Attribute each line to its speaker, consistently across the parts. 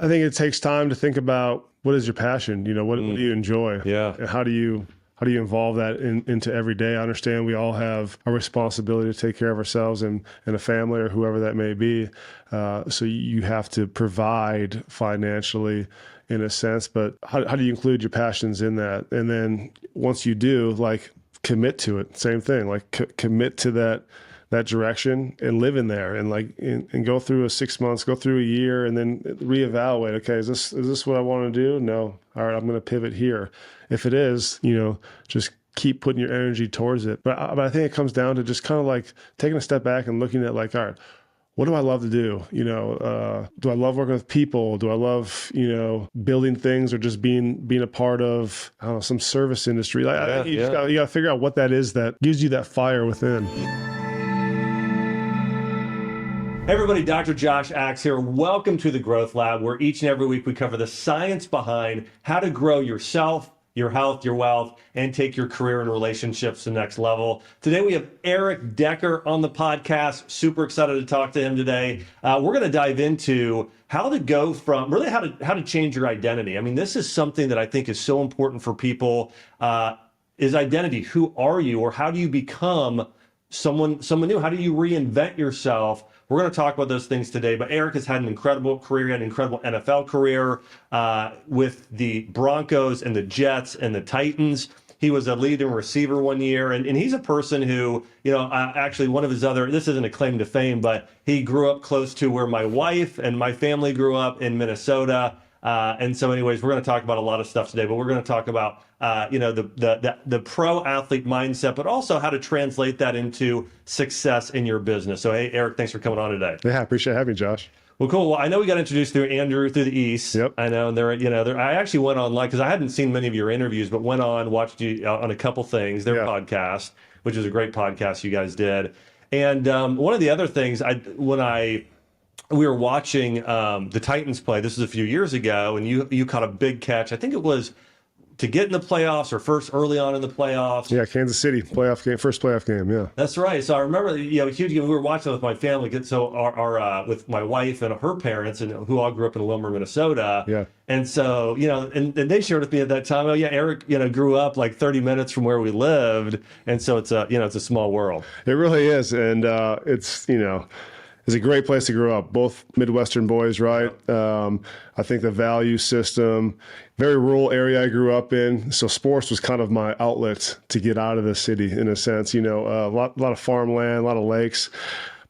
Speaker 1: I think it takes time to think about what is your passion? What do you enjoy?
Speaker 2: Yeah.
Speaker 1: And how do you involve that into every day? I understand we all have a responsibility to take care of ourselves and a family or whoever that may be. So you have to provide financially in a sense, but how do you include your passions in that? And then once you do, like, commit to it. Same thing, like commit to that direction and live in there and go through 6 months, go through a year, and then reevaluate. Okay, is this what I want to do? No. All right, I'm going to pivot here. If it is, just keep putting your energy towards it. But I think it comes down to just kind of like taking a step back and looking at like, all right, what do I love to do? Do I love working with people? Do I love, building things or just being a part of, I don't know, some service industry? You got to figure out what that is that gives you that fire within.
Speaker 2: Hey everybody, Dr. Josh Axe here. Welcome to the Growth Lab, where each and every week we cover the science behind how to grow yourself, your health, your wealth, and take your career and relationships to the next level. Today we have Eric Decker on the podcast. Super excited to talk to him today. We're going to dive into how to go from, really how to change your identity. I mean, this is something that I think is so important for people, is identity. Who are you, or how do you become someone new? How do you reinvent yourself? We're going to talk about those things today, but Eric has had an incredible career. He had an incredible NFL career with the Broncos and the Jets and the Titans. He was a leading receiver one year, and he's a person who, actually one of his this isn't a claim to fame, but he grew up close to where my wife and my family grew up in Minnesota. And so anyways, we're going to talk about a lot of stuff today, but we're going to talk about, the pro athlete mindset, but also how to translate that into success in your business. So, hey, Eric, thanks for coming on today.
Speaker 1: Yeah, I appreciate having me, Josh.
Speaker 2: Well, cool. Well, I know we got introduced through Andrew through the East.
Speaker 1: Yep.
Speaker 2: I know. And I actually went online because I hadn't seen many of your interviews, but watched you on a couple things, their podcast, which is a great podcast you guys did. And one of the other things we were watching the Titans play. This was a few years ago, and you caught a big catch. I think it was to get in the playoffs or first early on in the playoffs.
Speaker 1: Yeah, Kansas City playoff game, first playoff game. Yeah,
Speaker 2: that's right. So I remember, huge game. We were watching with my family. So our with my wife and her parents, and who all grew up in Wilmer, Minnesota.
Speaker 1: Yeah.
Speaker 2: And so and they shared with me at that time. Oh yeah, Eric, grew up like 30 minutes from where we lived, and so it's a small world.
Speaker 1: It really is, and it's a great place to grow up. Both Midwestern boys, right? I think the value system, very rural area I grew up in. So sports was kind of my outlet to get out of the city in a sense, a lot of farmland, a lot of lakes,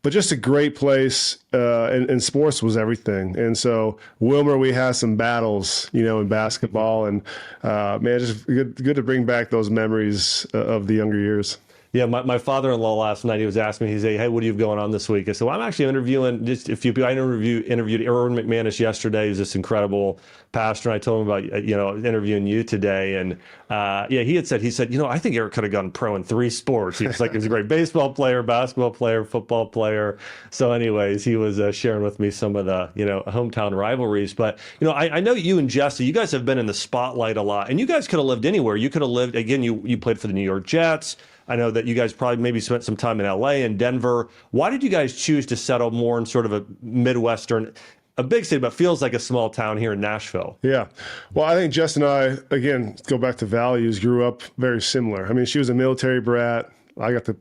Speaker 1: but just a great place. And sports was everything. And so Wilmer, we had some battles, in basketball, and just good to bring back those memories of the younger years.
Speaker 2: Yeah, my father-in-law last night, he was asking me, he said, hey, what do you have going on this week? I said, well, I'm actually interviewing just a few people. I interviewed Aaron McManus yesterday. He's this incredible pastor. And I told him about, interviewing you today. And he said, I think Eric could have gone pro in 3 sports. He was like, he's a great baseball player, basketball player, football player. So anyways, he was sharing with me some of the, hometown rivalries. But, I know you and Jessie, you guys have been in the spotlight a lot. And you guys could have lived anywhere. You could have lived, again, you played for the New York Jets. I know that you guys probably maybe spent some time in LA and Denver. Why did you guys choose to settle more in sort of a Midwestern, a big city, but feels like a small town here in Nashville?
Speaker 1: Yeah. Well, I think Jess and I, again, go back to values, grew up very similar. I mean, she was a military brat. I got to,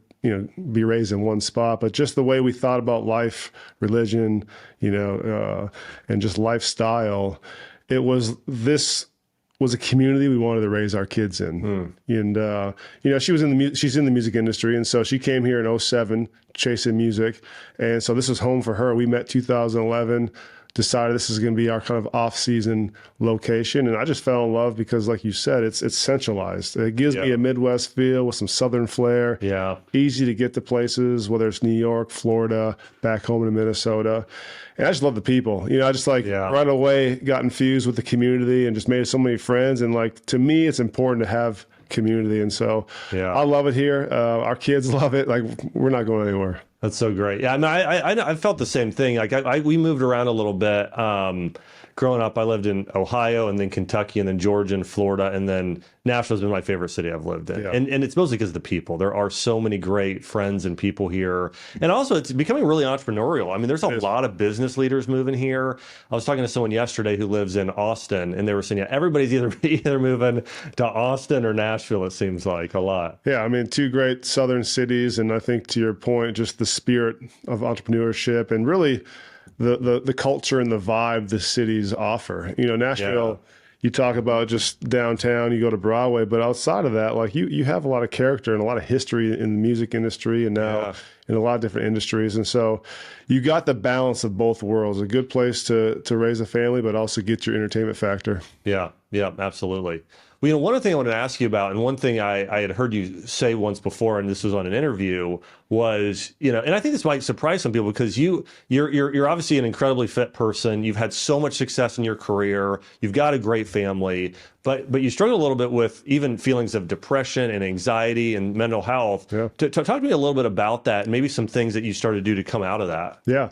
Speaker 1: be raised in one spot, but just the way we thought about life, religion, and just lifestyle, was a community we wanted to raise our kids in. And, she's in the music industry. And so she came here in 2007 chasing music. And so this was home for her. We met 2011, decided this is going to be our kind of off-season location. And I just fell in love because, like you said, it's centralized. It gives me a Midwest feel with some Southern flair.
Speaker 2: Yeah.
Speaker 1: Easy to get to places, whether it's New York, Florida, back home in Minnesota. And I just love the people. I just right away got infused with the community and just made so many friends. And to me, it's important to have community. And so I love it here. Our kids love it. We're not going anywhere.
Speaker 2: That's so great. Yeah, I felt the same thing. Like we moved around a little bit. Growing up, I lived in Ohio and then Kentucky and then Georgia and Florida, and then Nashville's been my favorite city I've lived in.
Speaker 1: Yeah.
Speaker 2: And it's mostly because of the people. There are so many great friends and people here. And also it's becoming really entrepreneurial. I mean, there's a lot of business leaders moving here. I was talking to someone yesterday who lives in Austin, and they were saying, yeah, everybody's either moving to Austin or Nashville, it seems like a lot.
Speaker 1: Yeah, I mean, two great southern cities, and I think to your point, just the spirit of entrepreneurship and really the culture and the vibe the cities offer. You know, Nashville, you talk about just downtown, you go to Broadway, but outside of that, like you have a lot of character and a lot of history in the music industry and now in a lot of different industries. And so you got the balance of both worlds, a good place to raise a family, but also get your entertainment factor.
Speaker 2: Yeah, absolutely. Well, one other thing I wanted to ask you about, and one thing I had heard you say once before, and this was on an interview, was, and I think this might surprise some people because you're obviously an incredibly fit person. You've had so much success in your career. You've got a great family, but you struggle a little bit with even feelings of depression and anxiety and mental health.
Speaker 1: Yeah.
Speaker 2: Talk to me a little bit about that and maybe some things that you started to do to come out of that.
Speaker 1: Yeah.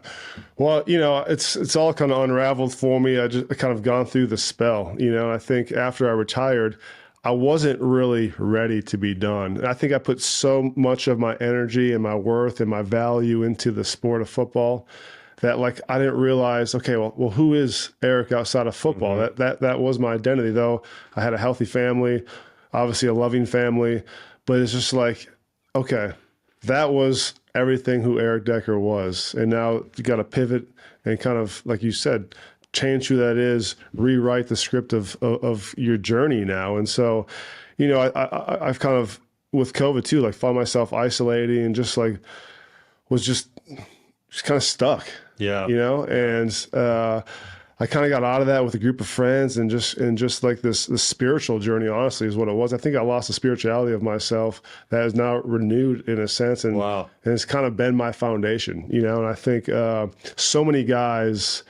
Speaker 1: Well, it's all kind of unraveled for me. I kind of gone through the spell. I think after I retired, I wasn't really ready to be done. I think I put so much of my energy and my worth and my value into the sport of football that like I didn't realize, okay, well, who is Eric outside of football? Mm-hmm. That was my identity, though. I had a healthy family, obviously a loving family, but it's just like, okay, that was everything who Eric Decker was. And now you got to pivot and kind of, like you said, change who that is, rewrite the script of your journey now. And so, I've kind of, with COVID too, like found myself isolating and just like, was just kind of stuck.
Speaker 2: Yeah.
Speaker 1: And I kind of got out of that with a group of friends and just like this spiritual journey, honestly, is what it was. I think I lost the spirituality of myself that is now renewed in a sense. And,
Speaker 2: wow.
Speaker 1: And it's kind of been my foundation, and I think so many guys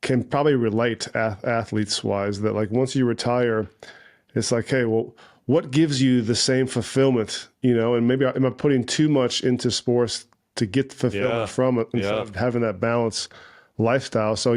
Speaker 1: can probably relate athletes wise that like once you retire, it's like, hey, well, what gives you the same fulfillment, and maybe am I putting too much into sports to get the fulfillment from it instead of having that balance lifestyle. So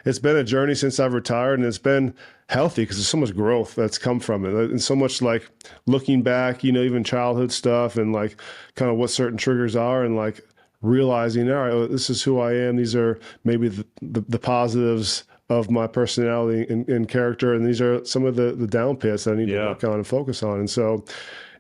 Speaker 1: it's been a journey since I've retired, and it's been healthy because there's so much growth that's come from it, and so much like looking back, even childhood stuff and like kind of what certain triggers are, and like realizing, all right, this is who I am. These are maybe the positives of my personality and character, and these are some of the down pits that I need to work on and focus on. And so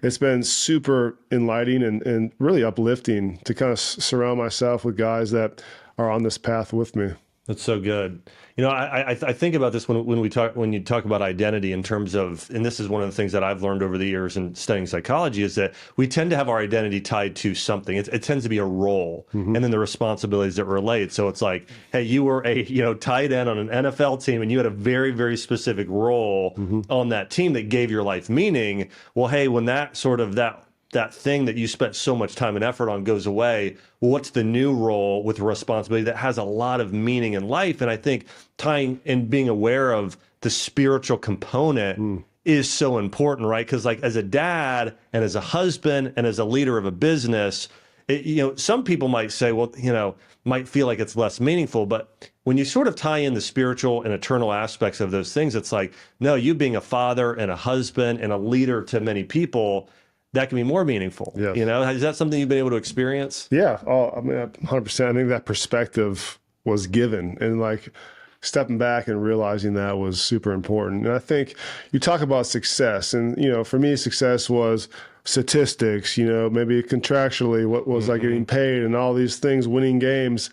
Speaker 1: it's been super enlightening and really uplifting to kind of surround myself with guys that are on this path with me.
Speaker 2: That's so good. I think about this when you talk about identity in terms of, and this is one of the things that I've learned over the years in studying psychology, is that we tend to have our identity tied to something. It tends to be a role, and then the responsibilities that relate. So it's like, hey, you were a tight end on an NFL team, and you had a very, very specific role on that team that gave your life meaning. Well, hey, when that sort of that thing that you spent so much time and effort on goes away, well, what's the new role with responsibility that has a lot of meaning in life? And I think tying and being aware of the spiritual component is so important, right? Because like as a dad and as a husband and as a leader of a business, some people might say, well, might feel like it's less meaningful, but when you sort of tie in the spiritual and eternal aspects of those things, it's like, no, you being a father and a husband and a leader to many people, that can be more meaningful.
Speaker 1: Yes.
Speaker 2: Is that something you've been able to experience? Yeah.
Speaker 1: 100%. I think that perspective was given, and like stepping back and realizing that was super important. And I think you talk about success, and, for me, success was statistics, maybe contractually, what was I getting paid and all these things, winning games.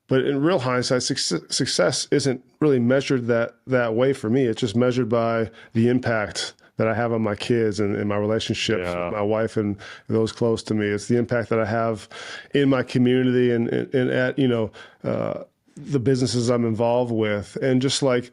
Speaker 1: But in real hindsight, success isn't really measured that way for me. It's just measured by the impact that I have on my kids and my relationships with my wife and those close to me. It's the impact that I have in my community and at, the businesses I'm involved with, and just like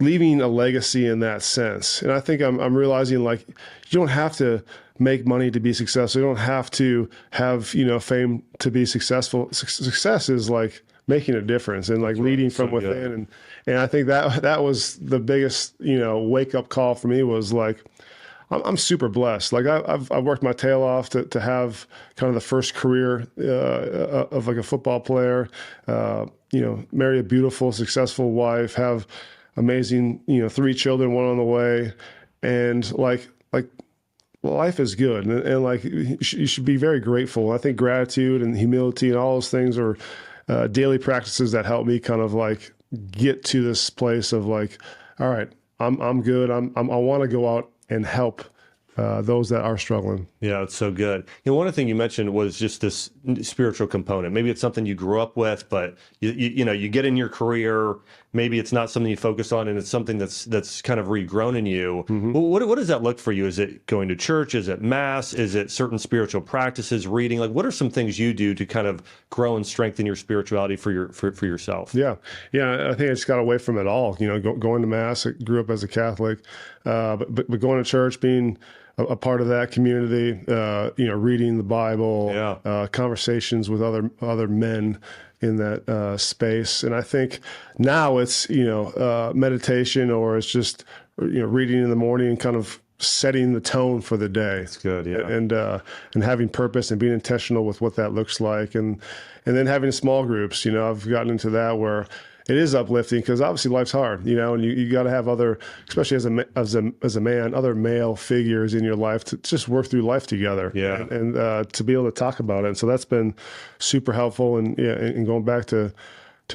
Speaker 1: leaving a legacy in that sense. And I think I'm realizing like, you don't have to make money to be successful. You don't have to have, fame to be successful. Success is like making a difference and like leading from within. And I think that was the biggest, wake up call for me, was like, I'm super blessed. Like I've worked my tail off to have kind of the first career of like a football player. Marry a beautiful, successful wife, have amazing, 3 children, one on the way, and like life is good, and like you should be very grateful. I think gratitude and humility and all those things are daily practices that help me kind of like get to this place of like, all right, I'm good. I want to go out and help those that are struggling.
Speaker 2: Yeah, it's so good. One of the things you mentioned was just this spiritual component. Maybe it's something you grew up with, but you get in your career, maybe it's not something you focus on, and it's something that's kind of regrown in you. Well, what does that look for you? Is it going to church? Is it mass? Is it certain spiritual practices, reading? Like, what are some things you do to kind of grow and strengthen your spirituality for yourself?
Speaker 1: Yeah. I think I just got away from it all. Going to mass. I grew up as a Catholic, but going to church, being a part of that community, reading the Bible, conversations with other men in that space. And I think now it's, meditation, or it's just, reading in the morning and kind of setting the tone for the day.
Speaker 2: That's good. Yeah.
Speaker 1: And having purpose and being intentional with what that looks like. And then having small groups, I've gotten into that where it is uplifting, because obviously life's hard, and you got to have other, especially as a man, other male figures in your life to just work through life together.
Speaker 2: Yeah.
Speaker 1: And to be able to talk about it. And so that's been super helpful. And going back to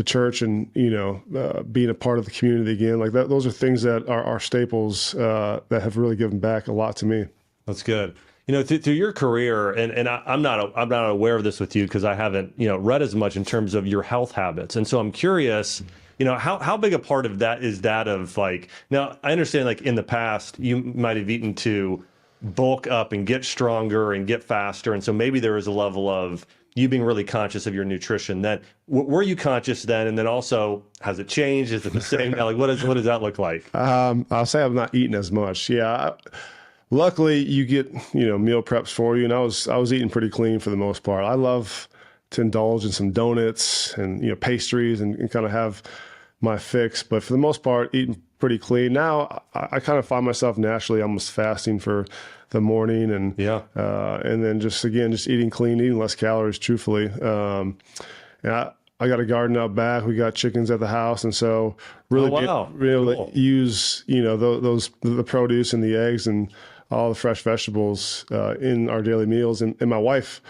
Speaker 1: church and, being a part of the community again, like that, those are things that are staples that have really given back a lot to me.
Speaker 2: That's good. Through your career, and I'm not aware of this with you because I haven't, read as much in terms of your health habits. And so I'm curious, how big a part of that is that of like, now I understand like in the past, you might have eaten to bulk up and get stronger and get faster. And so maybe there is a level of you being really conscious of your nutrition. Then were you conscious then? And then also, has it changed? Is it the same now? Like, what does that look like?
Speaker 1: I'll say I'm not eating as much. Yeah. Luckily, you get, meal preps for you, and I was eating pretty clean for the most part. I love to indulge in some donuts and, pastries and kind of have my fix. But for the most part, eating pretty clean. Now, I kind of find myself naturally almost fasting for the morning, and then just eating clean, eating less calories, truthfully. I got a garden out back. We got chickens at the house, and so really cool. Use the produce and the eggs and all the fresh vegetables in our daily meals. And my wife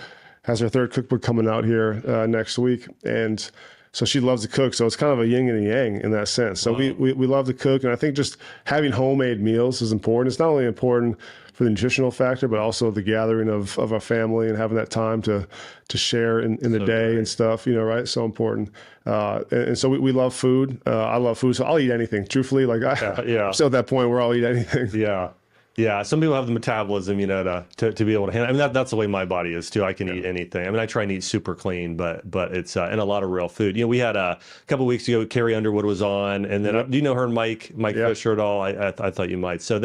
Speaker 1: has her 3rd cookbook coming out here next week, and so she loves to cook. So it's kind of a yin and a yang in that sense. So we love to cook, and I think just having homemade meals is important. It's not only important for the nutritional factor, but also the gathering of our family and having that time to share in the day great. And stuff, right? So important. And so we love food. I love food, so I'll eat anything. Truthfully, like I'm still at that point where I'll eat anything.
Speaker 2: Yeah. Yeah, some people have the metabolism, to be able to handle. I mean, that's the way my body is too. I can eat anything. I mean, I try and eat super clean, but it's and a lot of real food. We had a couple of weeks ago, Carrie Underwood was on, and then do you know her and Mike Fisher at all? I thought you might. So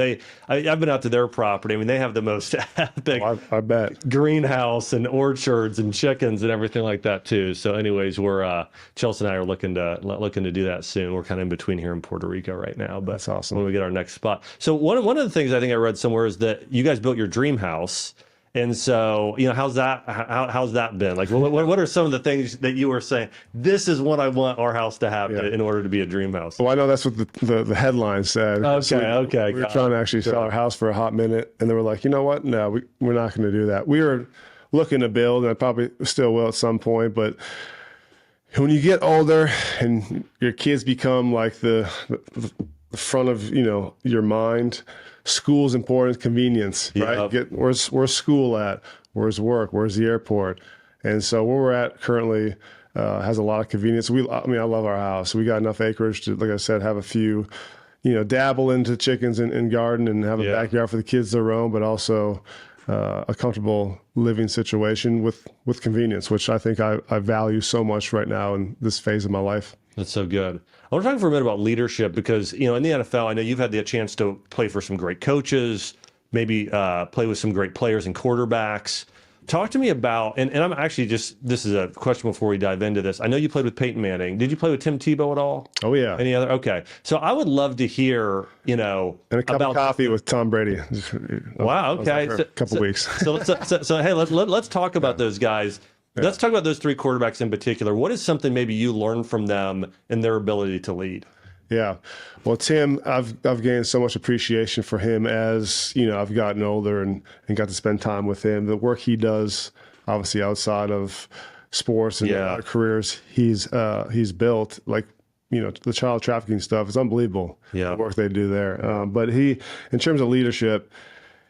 Speaker 2: I've been out to their property. I mean, they have the most epic
Speaker 1: I bet
Speaker 2: greenhouse and orchards and chickens and everything like that too. So, anyways, we're Chelsea and I are looking to do that soon. We're kind of in between here in Puerto Rico right now, but
Speaker 1: that's awesome
Speaker 2: when we get our next spot. So one of the things I think I read somewhere is that you guys built your dream house. And so, how's that been? Like, what are some of the things that you were saying, this is what I want our house to have in order to be a dream house?
Speaker 1: Well, I know that's what the headline said.
Speaker 2: Okay,
Speaker 1: so we were trying to actually sell our house for a hot minute, and they were like, you know what? No, we're not going to do that. We were looking to build, and I probably still will at some point, but when you get older and your kids become like the front of, your mind, school's important, convenience, right? Where's school at? Where's work? Where's the airport? And so where we're at currently has a lot of convenience. I love our house. We got enough acreage to, like I said, have a few, dabble into chickens and garden and have a backyard for the kids to roam, but also a comfortable living situation with convenience, which I think I value so much right now in this phase of my life.
Speaker 2: That's so good. I want to talk for a minute about leadership because, in the NFL, I know you've had the chance to play for some great coaches, maybe play with some great players and quarterbacks. Talk to me about, and I'm actually this is a question before we dive into this. I know you played with Peyton Manning. Did you play with Tim Tebow at all?
Speaker 1: Oh yeah.
Speaker 2: Any other? Okay. So I would love to hear,
Speaker 1: And a cup of coffee with Tom Brady.
Speaker 2: Wow. Okay.
Speaker 1: A couple weeks.
Speaker 2: So hey, let's talk about those guys. Yeah. Let's talk about those three quarterbacks in particular. What is something maybe you learned from them and their ability to lead?
Speaker 1: Yeah. Well, Tim, I've gained so much appreciation for him as, I've gotten older and got to spend time with him. The work he does, obviously outside of sports and careers he's built, like, the child trafficking stuff is unbelievable.
Speaker 2: Yeah.
Speaker 1: The work they do there. But he, in terms of leadership,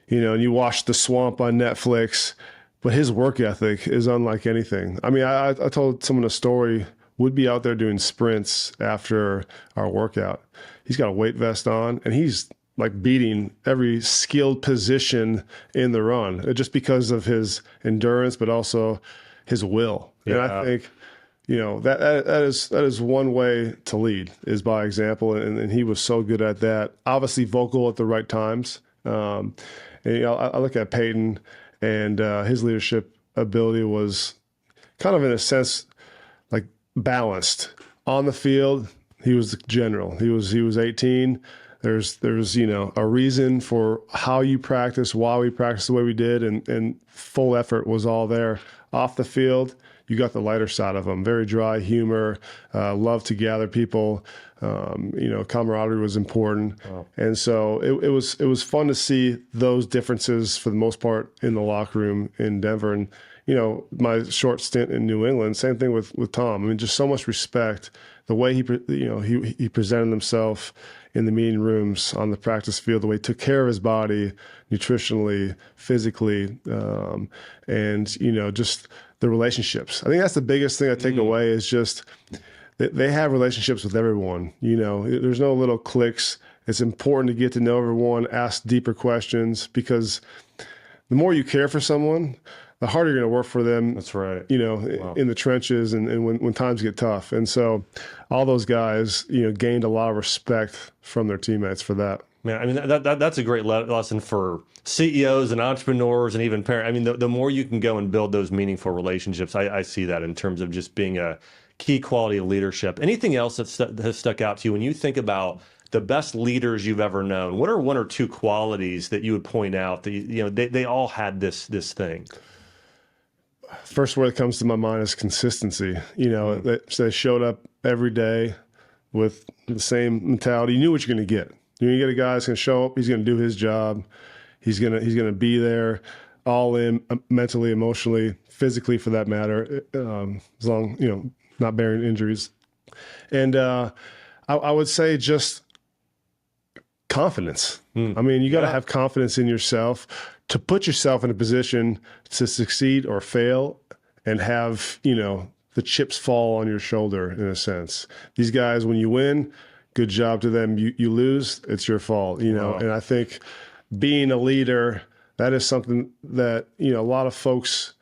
Speaker 1: and you watch The Swamp on Netflix, but his work ethic is unlike anything. I mean, I told someone a story. Would be out there doing sprints after our workout. He's got a weight vest on, and he's like beating every skilled position in the run, just because of his endurance, but also his will. Yeah. And I think, that is one way to lead, is by example, and he was so good at that. Obviously, vocal at the right times. And I look at Peyton, and his leadership ability was kind of, in a sense, like, balanced. On the field, he was the general. He was 18. There's a reason for how you practice, why we practice the way we did, and full effort was all there. Off the field, you got the lighter side of him. Very dry humor, love to gather people. Camaraderie was important. Wow. And so it was fun to see those differences for the most part in the locker room in Denver. And my short stint in New England, same thing with Tom. I mean, just so much respect. The way he presented himself in the meeting rooms, on the practice field, the way he took care of his body, nutritionally, physically, and just the relationships. I think that's the biggest thing I take away, is just they have relationships with everyone. There's no little cliques. It's important to get to know everyone, ask deeper questions, because the more you care for someone, the harder you're going to work for them. That's right. Wow. In the trenches and when times get tough. And so all those guys, gained a lot of respect from their teammates for that.
Speaker 2: Man, I mean, that's a great lesson for CEOs and entrepreneurs and even parents. I mean, the more you can go and build those meaningful relationships, I see that in terms of just being a key quality of leadership. Anything else that has stuck out to you when you think about the best leaders you've ever known? What are one or two qualities that you would point out that they all had this thing?
Speaker 1: First word that comes to my mind is consistency. They showed up every day with the same mentality. You knew what you're going to get. You're going to get a guy that's going to show up. He's going to do his job. He's going to be there, all in, mentally, emotionally, physically, for that matter, as long not bearing injuries. And I would say just confidence. I mean, you got to have confidence in yourself to put yourself in a position to succeed or fail, and have, the chips fall on your shoulder, in a sense. These guys, when you win, good job to them. You lose, it's your fault, Wow. And I think being a leader, that is something that, a lot of folks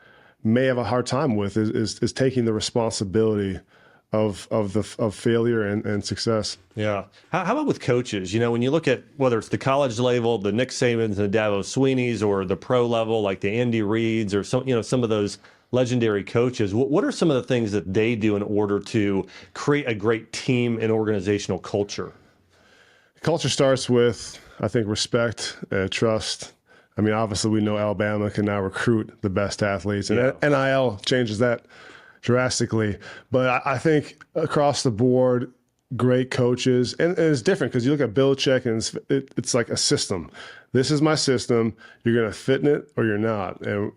Speaker 1: may have a hard time with, is taking the responsibility of failure and success.
Speaker 2: Yeah. How about with coaches? When you look at whether it's the college level, the Nick Sabans and the Dabo Sweeneys, or the pro level, like the Andy Reids, or some of those legendary coaches, what are some of the things that they do in order to create a great team and organizational culture?
Speaker 1: Culture starts with, I think, respect, trust. I mean, obviously we know Alabama can now recruit the best athletes, and NIL changes that drastically. But I think across the board, great coaches, and it's different because you look at Belichick, and it's like a system. This is my system. You're going to fit in it or you're not. And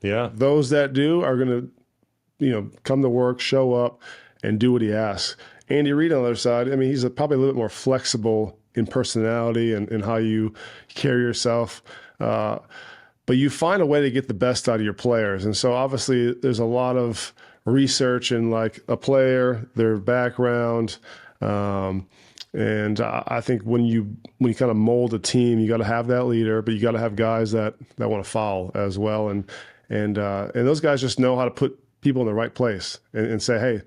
Speaker 1: those that do are going to come to work, show up, and do what he asks. Andy Reid on the other side, I mean, he's probably a little bit more flexible in personality and how you carry yourself. But you find a way to get the best out of your players. And so obviously there's a lot of research in like a player, their background. And I think when you kind of mold a team, you got to have that leader, but you got to have guys that want to follow as well. And those guys just know how to put people in the right place and say, hey,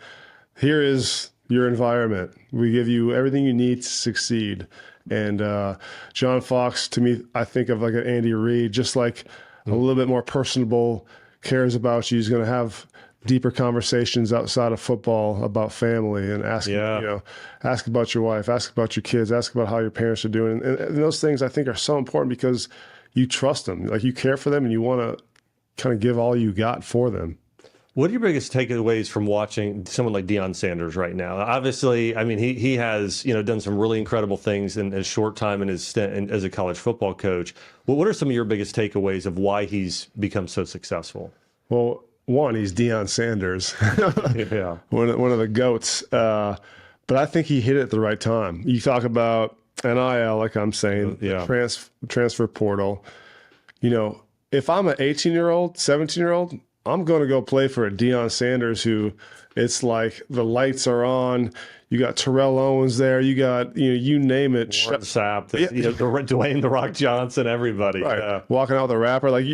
Speaker 1: here is your environment. We give you everything you need to succeed. And John Fox, to me, I think of like an Andy Reid, just like a little bit more personable cares about you. He's going to have deeper conversations outside of football about family and ask, ask about your wife, ask about your kids, ask about how your parents are doing. And those things I think are so important because you trust them, like you care for them and you want to kind of give all you got for them.
Speaker 2: What are your biggest takeaways from watching someone like Deion Sanders right now? Obviously, I mean, he has done some really incredible things in a short time in his stint as a college football coach. Well, what are some of your biggest takeaways of why he's become so successful?
Speaker 1: Well, one, he's Deion Sanders,
Speaker 2: yeah,
Speaker 1: one of the GOATs. But I think he hit it at the right time. You talk about NIL, like I'm saying, transfer portal. If I'm an 18-year-old, 17-year-old, I'm going to go play for a Deion Sanders who it's like the lights are on. You got Terrell Owens there. You got, you name it.
Speaker 2: Warren Sapp, Dwayne "The Rock" Johnson, everybody.
Speaker 1: Right.
Speaker 2: Yeah.
Speaker 1: Walking out with a rapper. Like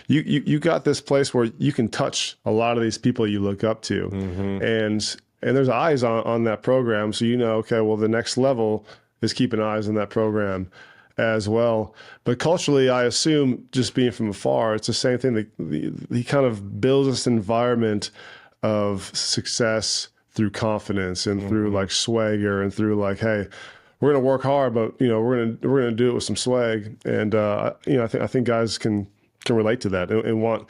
Speaker 1: you got this place where you can touch a lot of these people you look up to. Mm-hmm. And there's eyes on that program. So, okay, well, the next level is keeping eyes on that program as well. But culturally, I assume, just being from afar, it's the same thing. He kind of builds this environment of success through confidence and through like swagger and through like, hey, we're going to work hard, but we're going to do it with some swag. And I think guys can relate to that and want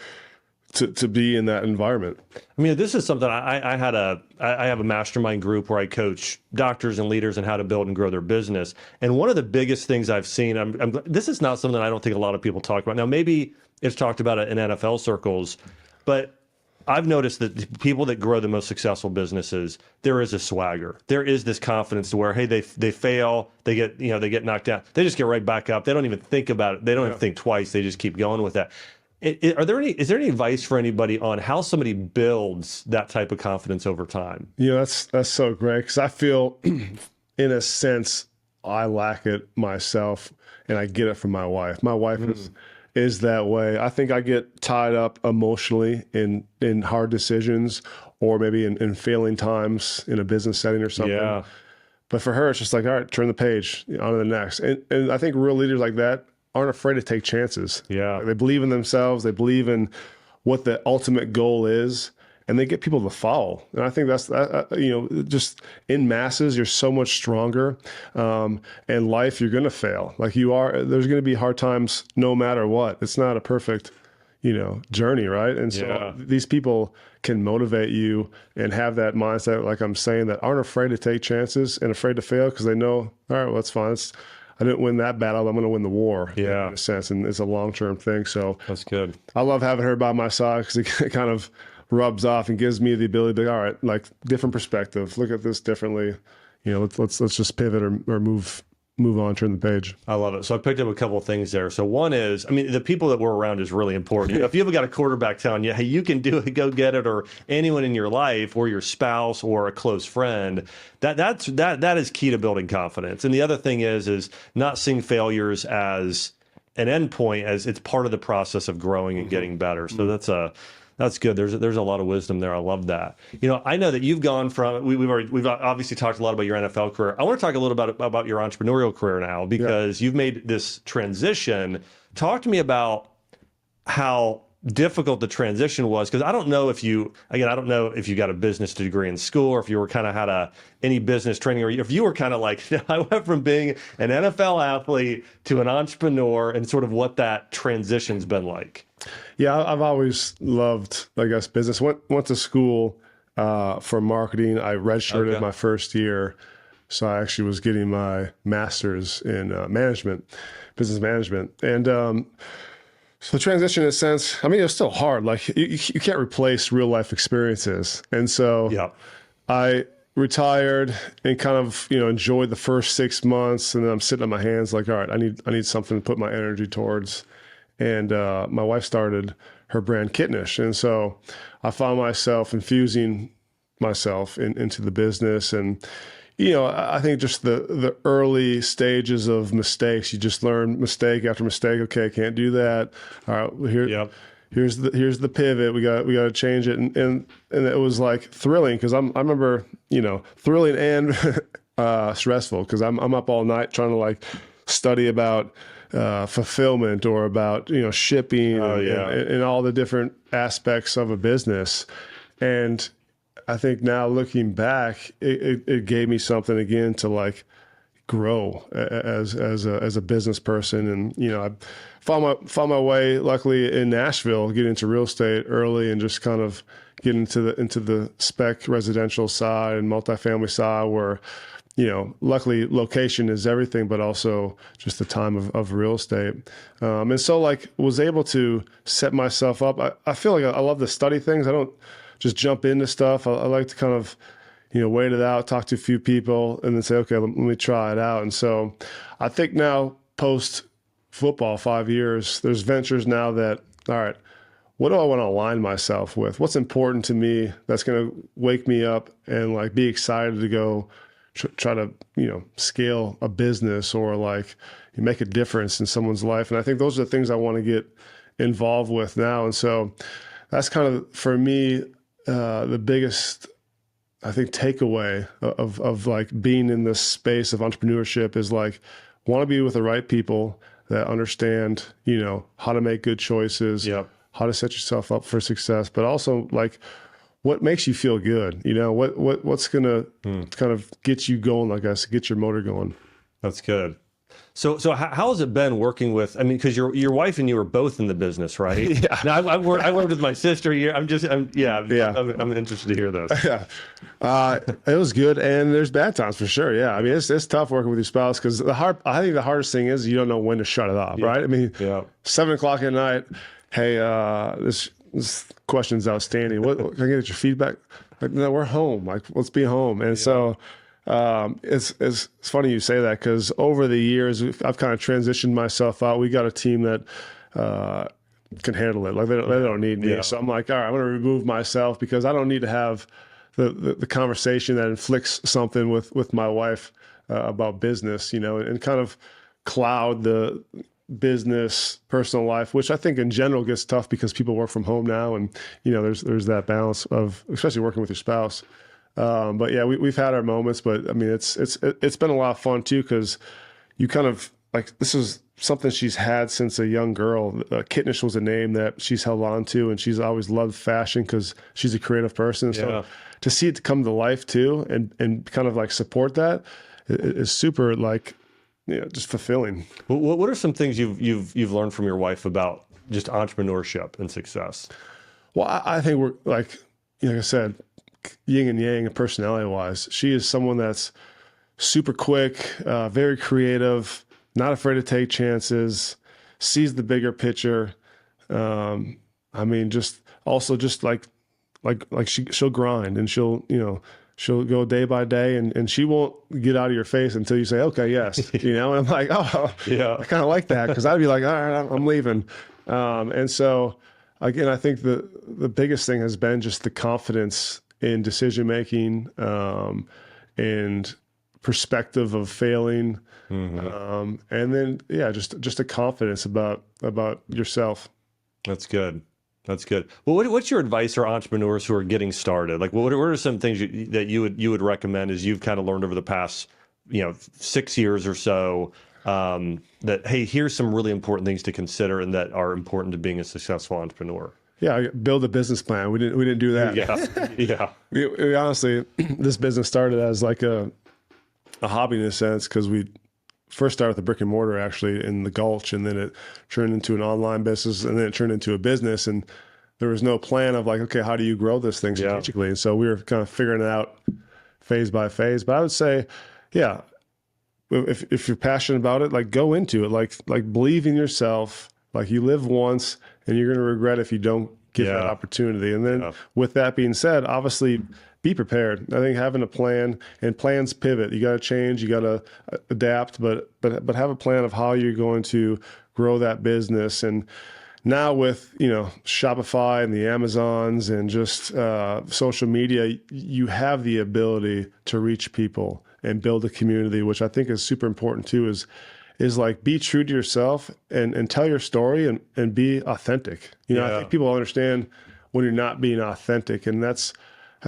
Speaker 1: to be in that environment.
Speaker 2: I mean, this is something I have a mastermind group where I coach doctors and leaders in how to build and grow their business. And one of the biggest things I've seen, this is not something I don't think a lot of people talk about. Now, maybe it's talked about in NFL circles, but I've noticed that the people that grow the most successful businesses, there is a swagger. There is this confidence to where, hey, they fail, they get knocked down, they just get right back up. They don't even think about it. They don't even think twice. They just keep going with that. Is there any advice for anybody on how somebody builds that type of confidence over time?
Speaker 1: That's so great, because I feel, in a sense, I lack it myself, and I get it from my wife. My wife is that way. I think I get tied up emotionally in hard decisions, or maybe in failing times in a business setting or something. Yeah. But for her, it's just like, all right, turn the page, on to the next. And I think real leaders like that aren't afraid to take chances. Yeah. They believe in themselves. They believe in what the ultimate goal is, and they get people to follow. And I think that's, just in masses, you're so much stronger. In life, you're going to fail. Like there's going to be hard times no matter what. It's not a perfect, journey, right? And so these people can motivate you and have that mindset, like I'm saying, that aren't afraid to take chances and afraid to fail, because they know, all right, well, that's fine. I didn't win that battle, I'm going to win the war, in a sense, and it's a long-term thing. So that's good. I love having her by my side, because it kind of rubs off and gives me the ability to be, all right, like, different perspective, look at this differently. Let's just pivot or move on, turn the page. I love it. So I picked up a couple of things there. So one is, the people that we're around is really important. If you ever got a quarterback telling you, hey, you can do it, go get it, or anyone in your life, or your spouse, or a close friend, that is key to building confidence. And the other thing is not seeing failures as an end point, as it's part of the process of growing and getting better. So that's good. There's a lot of wisdom there. I love that. I know that you've gone from, we've obviously talked a lot about your NFL career. I want to talk a little about your entrepreneurial career now, because you've made this transition. Talk to me about how difficult the transition was, because I don't know if you got a business degree in school, or if you were kind of had any business training, or if you were kind of like, I went from being an NFL athlete to an entrepreneur, and sort of what that transition's been like. Yeah, I've always loved, business. Went to school for marketing. I redshirted my first year. So I actually was getting my master's in business management. And so the transition, in a sense, it was still hard. Like, you can't replace real life experiences. And so I retired and kind of, enjoyed the first 6 months. And then I'm sitting on my hands like, all right, I need something to put my energy towards. And my wife started her brand Kittenish. And so I found myself infusing myself into the business. And, I think just the early stages of mistakes, you just learn mistake after mistake. Okay, can't do that. All right, here's the pivot. We got to change it. And it was like thrilling, because I remember, thrilling and stressful, because I'm up all night trying to study about fulfillment or about, shipping
Speaker 2: yeah.
Speaker 1: and all the different aspects of a business. And I think now looking back, it gave me something again to like grow as a business person. And, I found my way luckily in Nashville, get into real estate early and just kind of get into the spec residential side and multifamily side where, luckily location is everything, but also just the time of real estate. And so like was able to set myself up. I feel like I love to study things. I don't just jump into stuff. I like to kind of, wait it out, talk to a few people and then say, okay, let me try it out. And so I think now post football, 5 years, there's ventures now that, all right, what do I want to align myself with? What's important to me that's going to wake me up and like be excited to go try to, scale a business or like make a difference in someone's life. And I think those are the things I want to get involved with now. And so that's kind of, for me, the biggest, I think, takeaway of like being in this space of entrepreneurship is like, want to be with the right people that understand, how to make good choices,
Speaker 2: Yep.
Speaker 1: how to set yourself up for success, but also like what makes you feel good, what's going to kind of get you going, like I said, get your motor going.
Speaker 2: That's good. So how has it been working with, I mean, because your wife and you are both in the business, right?
Speaker 1: Yeah.
Speaker 2: Now I worked with my sister here. I'm interested to hear this.
Speaker 1: Yeah. It was good. And there's bad times for sure. Yeah. I mean, it's tough working with your spouse because I think the hardest thing is you don't know when to shut it off, right? I mean, 7:00 at night, hey, this question's outstanding. What can I get your feedback? Like, no, we're home. Like, let's be home. And so, it's funny you say that because over the years I've kind of transitioned myself out. We got a team that can handle it. Like they don't need me. So I'm like, all right, I'm going to remove myself because I don't need to have the conversation that inflicts something with my wife about business, and kind of cloud the business personal life, which I think in general gets tough because people work from home now, and there's that balance of especially working with your spouse. But yeah, we've had our moments, but I mean, it's been a lot of fun too, because you kind of like, this is something she's had since a young girl. Kittenish was a name that she's held on to, and she's always loved fashion because she's a creative person. So to see it come to life too, and kind of like support that is super like, just fulfilling.
Speaker 2: What are some things you've learned from your wife about just entrepreneurship and success?
Speaker 1: Well, I think we're like I said, yin and yang personality wise. She is someone that's super quick, very creative, not afraid to take chances, sees the bigger picture. I mean, just like she'll grind and she'll go day by day and she won't get out of your face until you say, okay, yes, and I'm like, oh, yeah, I kind of like that. Cause I'd be like, all right, I'm leaving. And so again, I think the biggest thing has been just the confidence in decision-making, and perspective of failing. And then, just a confidence about yourself.
Speaker 2: That's good. That's good. Well, what's your advice for entrepreneurs who are getting started? Like, what are some things that you would recommend as you've kind of learned over the past, 6 years or so, that, hey, here's some really important things to consider and that are important to being a successful entrepreneur?
Speaker 1: Yeah, build a business plan. We didn't do that.
Speaker 2: Yeah.
Speaker 1: We honestly, this business started as like a hobby in a sense, because we first started with the brick and mortar actually in the Gulch, and then it turned into an online business, and then it turned into a business. And there was no plan of like, okay, how do you grow this thing strategically? And so we were kind of figuring it out phase by phase. But I would say, yeah, if you're passionate about it, like go into it, like believe in yourself. Like you live once and you're going to regret if you don't get that opportunity. And then with that being said, obviously be prepared. I think having a plan, and plans pivot. You got to change, you got to adapt, but have a plan of how you're going to grow that business. And now with, Shopify and the Amazons and just social media, you have the ability to reach people and build a community, which I think is super important too, is like be true to yourself and tell your story and be authentic. I think people understand when you're not being authentic, and that's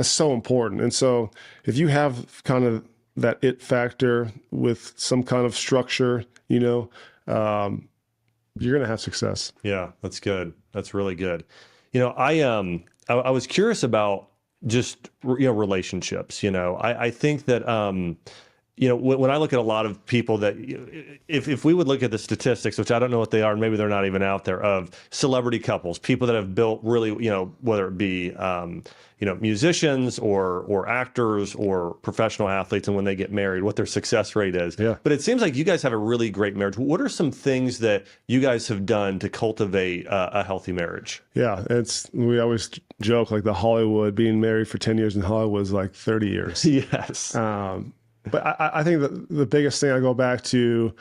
Speaker 1: so important. And so if you have kind of that it factor with some kind of structure, you're going to have success.
Speaker 2: Yeah, that's good. That's really good. I was curious about just, relationships. I think that, when I look at a lot of people that, if we would look at the statistics, which I don't know what they are, and maybe they're not even out there, of celebrity couples, people that have built really, whether it be, musicians or actors or professional athletes, and when they get married, what their success rate is.
Speaker 1: Yeah.
Speaker 2: But it seems like you guys have a really great marriage. What are some things that you guys have done to cultivate a healthy marriage?
Speaker 1: Yeah, we always joke like the Hollywood, being married for 10 years in Hollywood is like 30 years.
Speaker 2: Yes.
Speaker 1: But I think that the biggest thing I go back to,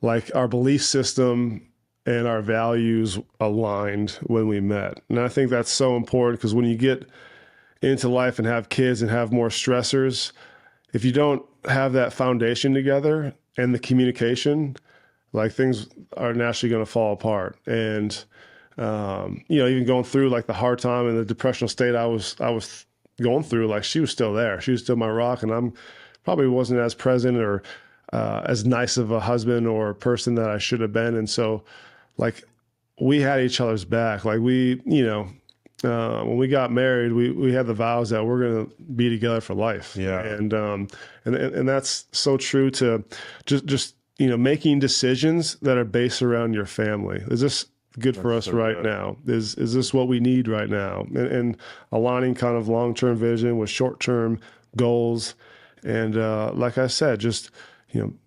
Speaker 1: like our belief system and our values aligned when we met. And I think that's so important, because when you get into life and have kids and have more stressors, if you don't have that foundation together and the communication, like things are naturally going to fall apart. And, even going through like the hard time and the depressional state I was going through, like she was still there. She was still my rock, and I'm probably wasn't as present or as nice of a husband or person that I should have been. And so like we had each other's back. Like when we got married, we had the vows that we're going to be together for life.
Speaker 2: Yeah.
Speaker 1: And that's so true to just making decisions that are based around your family. Is this good for us right now? Is this what we need right now? And aligning kind of long-term vision with short-term goals. And like I said, just,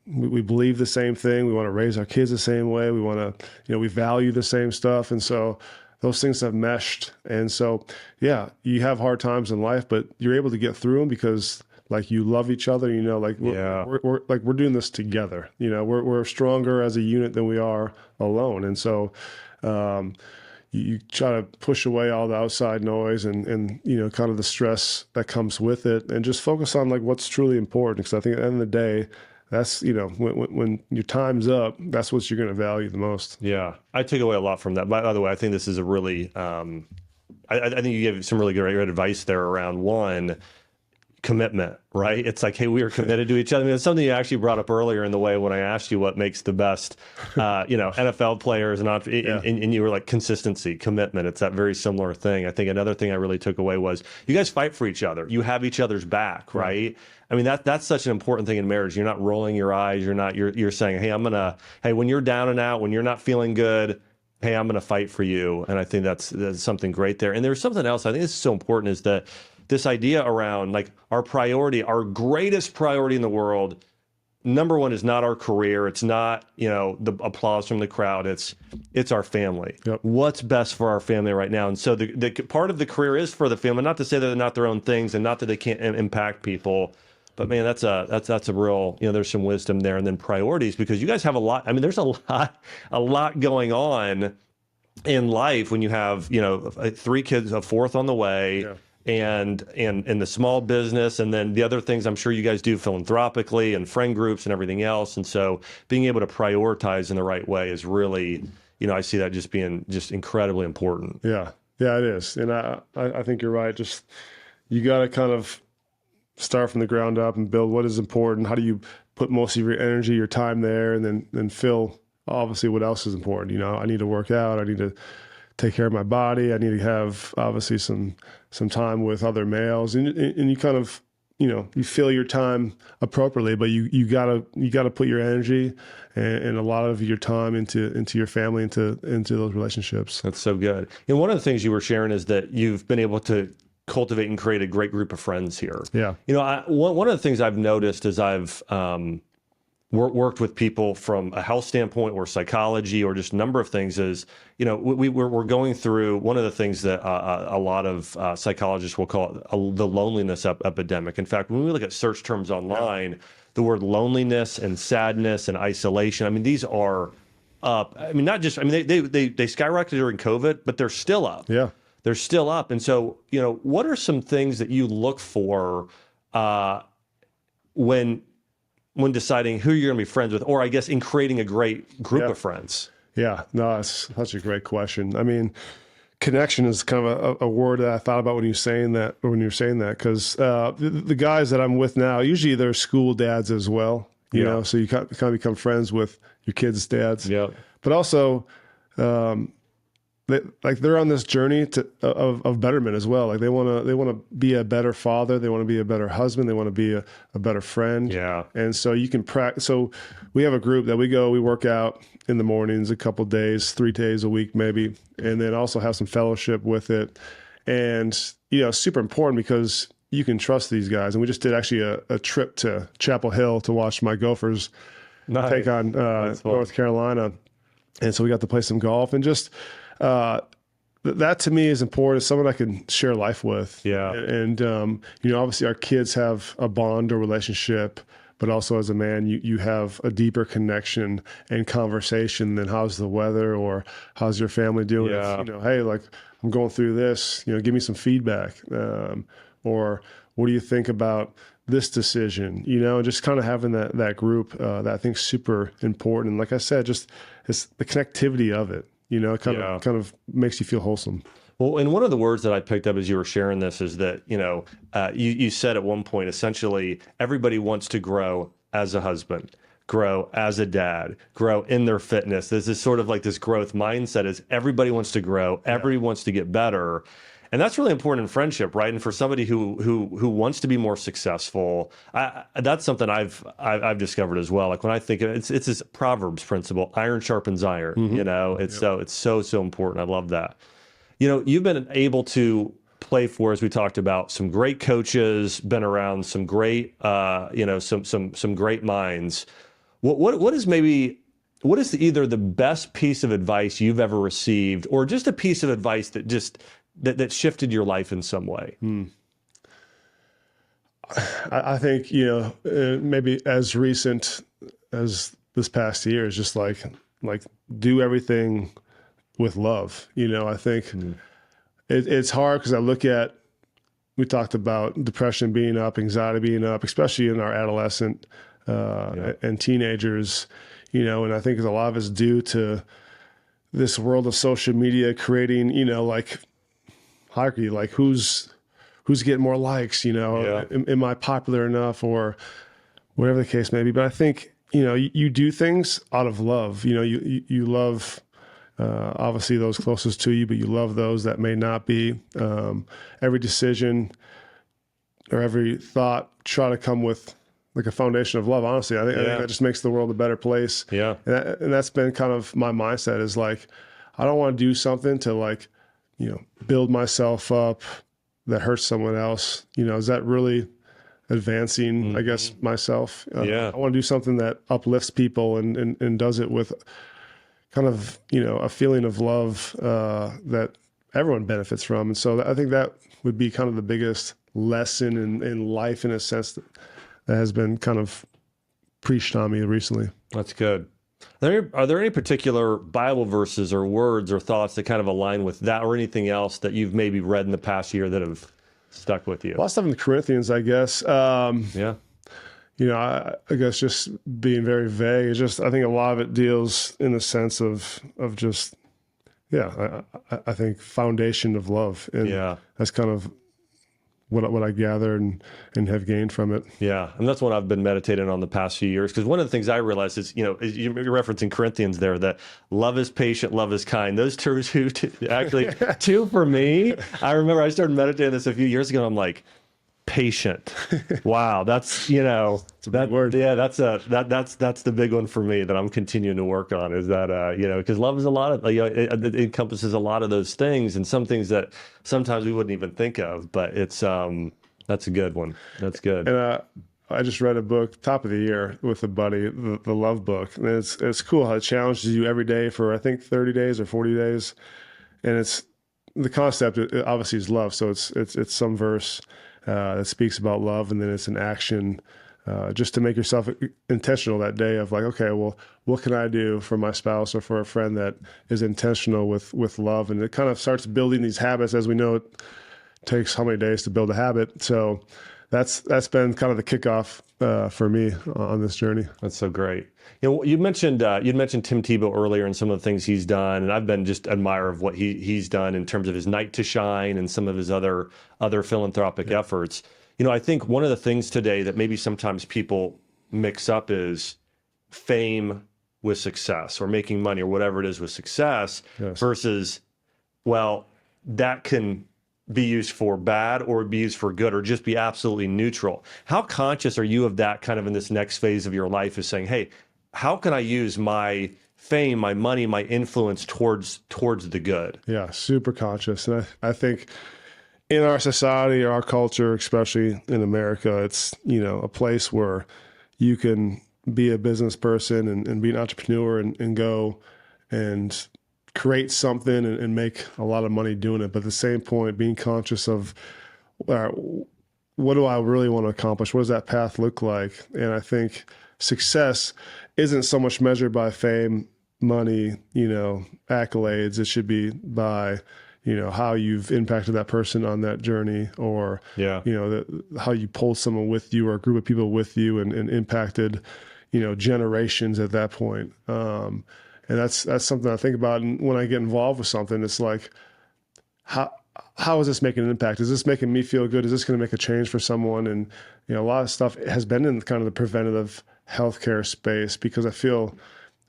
Speaker 1: we believe the same thing. We want to raise our kids the same way. We want to, we value the same stuff. And so those things have meshed. And so, yeah, you have hard times in life, but you're able to get through them because like you love each other, we're doing this together. We're stronger as a unit than we are alone. And so, you try to push away all the outside noise and kind of the stress that comes with it, and just focus on like what's truly important. Because I think at the end of the day, that's, when your time's up, that's what you're going to value the most.
Speaker 2: Yeah. I took away a lot from that. By the way, I think this is a really, I think you gave some really great advice there around one, commitment, right? It's like, hey, we are committed to each other. I mean, it's something you actually brought up earlier in the way when I asked you what makes the best, NFL players, and you were like consistency, commitment. It's that very similar thing. I think another thing I really took away was you guys fight for each other. You have each other's back, right? I mean, that's such an important thing in marriage. You're not rolling your eyes. You're saying, hey, when you're down and out, when you're not feeling good, hey, I'm going to fight for you. And I think that's something great there. And there's something else I think is so important, is that this idea around like our greatest priority in the world, number one is not our career. It's not, the applause from the crowd. It's our family.
Speaker 1: Yep. What's
Speaker 2: best for our family right now. And so the part of the career is for the family, not to say that they're not their own things and not that they can't impact people, but man, that's a real, there's some wisdom there. And then priorities, because you guys have a lot. I mean, there's a lot going on in life when you have, 3 kids, a 4th on the way.
Speaker 1: Yeah.
Speaker 2: And the small business, and then the other things I'm sure you guys do philanthropically and friend groups and everything else. And so being able to prioritize in the right way is really, I see that just being just incredibly important.
Speaker 1: Yeah, it is. And I think you're right. Just, you got to kind of start from the ground up and build what is important. How do you put most of your energy, your time there, and then fill obviously what else is important. I need to work out. I need to take care of my body. I need to have obviously some time with other males, and you kind of, you fill your time appropriately, but you gotta put your energy and a lot of your time into your family, into those relationships.
Speaker 2: That's so good. And one of the things you were sharing is that you've been able to cultivate and create a great group of friends here.
Speaker 1: Yeah.
Speaker 2: One of the things I've noticed as I've worked with people from a health standpoint or psychology or just a number of things is, we're going through one of the things that a lot of psychologists will call the loneliness epidemic. In fact, when we look at search terms online, the word loneliness and sadness and isolation, I mean, these are up. I mean, not just, I mean, they skyrocketed during COVID, but they're still up.
Speaker 1: Yeah.
Speaker 2: They're still up. And so, what are some things that you look for when deciding who you're going to be friends with, or I guess in creating a great group of friends?
Speaker 1: Yeah, no, that's such a great question. I mean, connection is kind of a word that I thought about when you're saying that, because the guys that I'm with now, usually they're school dads as well, you know, so you kind of become friends with your kids' dads.
Speaker 2: Yeah.
Speaker 1: But also, they're on this journey of betterment as well. Like they want to be a better father. They want to be a better husband. They want to be a better friend.
Speaker 2: Yeah.
Speaker 1: And so you can practice. So we have a group that we work out in the mornings, a couple days, 3 days a week, maybe. And then also have some fellowship with it. And, super important because you can trust these guys. And we just did actually a trip to Chapel Hill to watch my Gophers take on North Carolina. And so we got to play some golf and just, that to me is important. As someone I can share life with.
Speaker 2: Yeah.
Speaker 1: And, obviously our kids have a bond or relationship, but also as a man, you have a deeper connection and conversation than how's the weather or how's your family doing?
Speaker 2: Yeah.
Speaker 1: It's, hey, like I'm going through this, give me some feedback. Or what do you think about this decision? And just kind of having that group that I think is super important. And like I said, just it's the connectivity of it. Kind of makes you feel wholesome.
Speaker 2: Well, and one of the words that I picked up as you were sharing this is that, you said at one point, essentially, everybody wants to grow as a husband, grow as a dad, grow in their fitness. This is sort of like this growth mindset is everybody wants to grow, everybody wants to get better. And that's really important in friendship, right? And for somebody who wants to be more successful, that's something I've discovered as well. Like when I think of it, it's this Proverbs principle: iron sharpens iron.
Speaker 1: Mm-hmm.
Speaker 2: It's so important. I love that. You've been able to play for, as we talked about, some great coaches, been around some great, some great minds. What is either the best piece of advice you've ever received, or just a piece of advice that shifted your life in some way?
Speaker 1: I think, maybe as recent as this past year is just like do everything with love. I think it's hard because I look at, we talked about depression being up, anxiety being up, especially in our adolescent and teenagers, and I think a lot of it's due to this world of social media creating, like hierarchy, like who's getting more likes, am I popular enough, or whatever the case may be. But I think, you do things out of love. You love obviously those closest to you, but you love those that may not be. Every decision or every thought, try to come with like a foundation of love. Honestly, I think that just makes the world a better place.
Speaker 2: Yeah.
Speaker 1: And that's been kind of my mindset is like, I don't want to do something to like, build myself up that hurts someone else. Is that really advancing, I guess, myself? I want to do something that uplifts people and does it with kind of, a feeling of love that everyone benefits from. And so I think that would be kind of the biggest lesson in life, in a sense, that has been kind of preached on me recently.
Speaker 2: That's good. Are there any particular Bible verses or words or thoughts that kind of align with that, or anything else that you've maybe read in the past year that have stuck with you?
Speaker 1: A lot of stuff in the Corinthians, I guess. I guess just being very vague. It's just, I think a lot of it deals in the sense of just, I think foundation of love. And that's kind of what I gather and have gained from it. Yeah.
Speaker 2: And that's what I've been meditating on the past few years. Because one of the things I realized is, you're referencing Corinthians there, that love is patient, love is kind. Those two actually, two for me. I remember I started meditating this a few years ago, and I'm like, patient. Wow. That's,
Speaker 1: it's a big word.
Speaker 2: Yeah, that's the big one for me that I'm continuing to work on, is that, because love is a lot of, it encompasses a lot of those things, and some things that sometimes we wouldn't even think of, but it's, that's a good one. That's good.
Speaker 1: And, I just read a book, top of the year, with a buddy, the Love Book. And it's cool how it challenges you every day for, I think, 30 days or 40 days. And it's, the concept, it obviously is love. So it's some verse that speaks about love, and then it's an action just to make yourself intentional that day of like, okay, well, what can I do for my spouse or for a friend that is intentional with love? And it kind of starts building these habits. As we know, it takes how many days to build a habit. So that's been kind of the kickoff for me on this journey.
Speaker 2: That's so great. You mentioned Tim Tebow earlier and some of the things he's done, and I've been just admirer of what he's done in terms of his Night to Shine and some of his other philanthropic efforts. I think one of the things today that maybe sometimes people mix up is fame with success or making money or whatever it is with success
Speaker 1: Yes.
Speaker 2: versus, well, that can be used for bad or be used for good or just be absolutely neutral. How conscious are you of that kind of in this next phase of your life, is saying, hey, how can I use my fame, my money, my influence towards the good?
Speaker 1: Yeah, super conscious. And I think in our society, our culture, especially in America, it's, a place where you can be a business person and be an entrepreneur and go and create something and make a lot of money doing it. But at the same point, being conscious of what do I really want to accomplish? What does that path look like? And I think success isn't so much measured by fame, money, accolades. It should be by, how you've impacted that person on that journey, or, how you pulled someone with you or a group of people with you and impacted, generations at that point. And that's something I think about. And when I get involved with something, it's like, how is this making an impact? Is this making me feel good? Is this going to make a change for someone? And, a lot of stuff has been in kind of the preventative healthcare space, because I feel,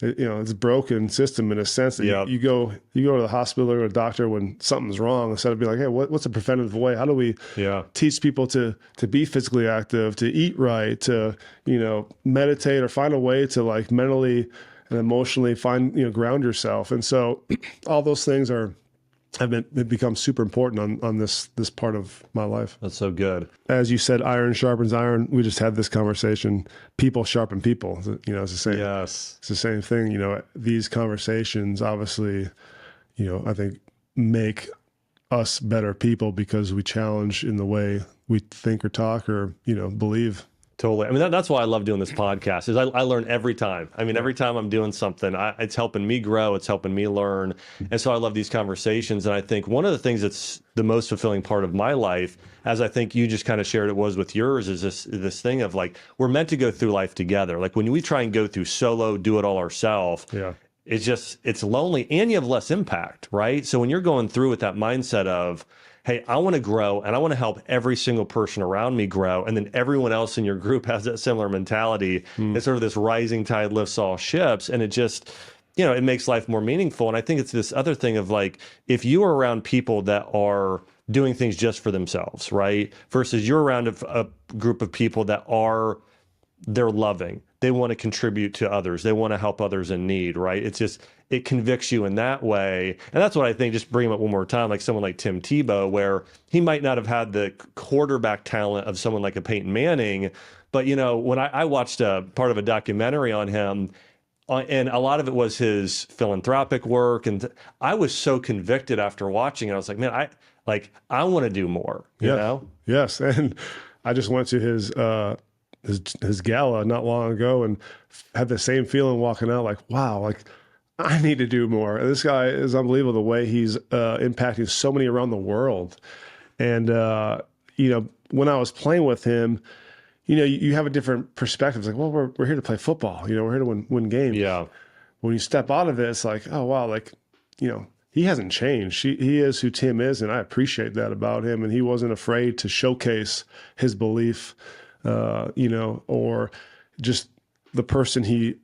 Speaker 1: it's a broken system in a sense that you go to the hospital or a doctor when something's wrong, instead of being like, hey, what's a preventative way? How do we teach people to be physically active, to eat right, to, meditate, or find a way to like mentally and emotionally find, ground yourself. And so all those things have become super important on this part of my life.
Speaker 2: That's so good.
Speaker 1: As you said, iron sharpens iron. We just had this conversation. People sharpen people. It's the same.
Speaker 2: Yes.
Speaker 1: It's the same thing. These conversations obviously, I think make us better people because we challenge in the way we think or talk or, believe.
Speaker 2: Totally. I mean, that's why I love doing this podcast, is I learn every time. I mean, every time I'm doing something, it's helping me grow. It's helping me learn. And so I love these conversations. And I think one of the things that's the most fulfilling part of my life, as I think you just kind of shared it was with yours, is this thing of like, we're meant to go through life together. Like when we try and go through solo, do it all ourselves, it's lonely and you have less impact, right? So when you're going through with that mindset of, hey, I want to grow and I want to help every single person around me grow, and then everyone else in your group has that similar mentality, it's sort of this rising tide lifts all ships, and it just, it makes life more meaningful. And I think it's this other thing of like, if you are around people that are doing things just for themselves, right, versus you're around a group of people that they're loving. They want to contribute to others. They want to help others in need, right? It's just, it convicts you in that way. And that's what I think, just bring him up one more time, like someone like Tim Tebow, where he might not have had the quarterback talent of someone like a Peyton Manning. But, when I watched a part of a documentary on him, and a lot of it was his philanthropic work. And I was so convicted after watching it. I was like, man, I want to do more, you know?
Speaker 1: Yes. And I just went to his gala not long ago and had the same feeling walking out, like, wow, like I need to do more. And this guy is unbelievable, the way he's impacting so many around the world. And, when I was playing with him, you have a different perspective. It's like, well, we're here to play football. We're here to win games.
Speaker 2: Yeah.
Speaker 1: When you step out of it, it's like, oh, wow, like, he hasn't changed. He is who Tim is, and I appreciate that about him. And he wasn't afraid to showcase his belief, or just the person he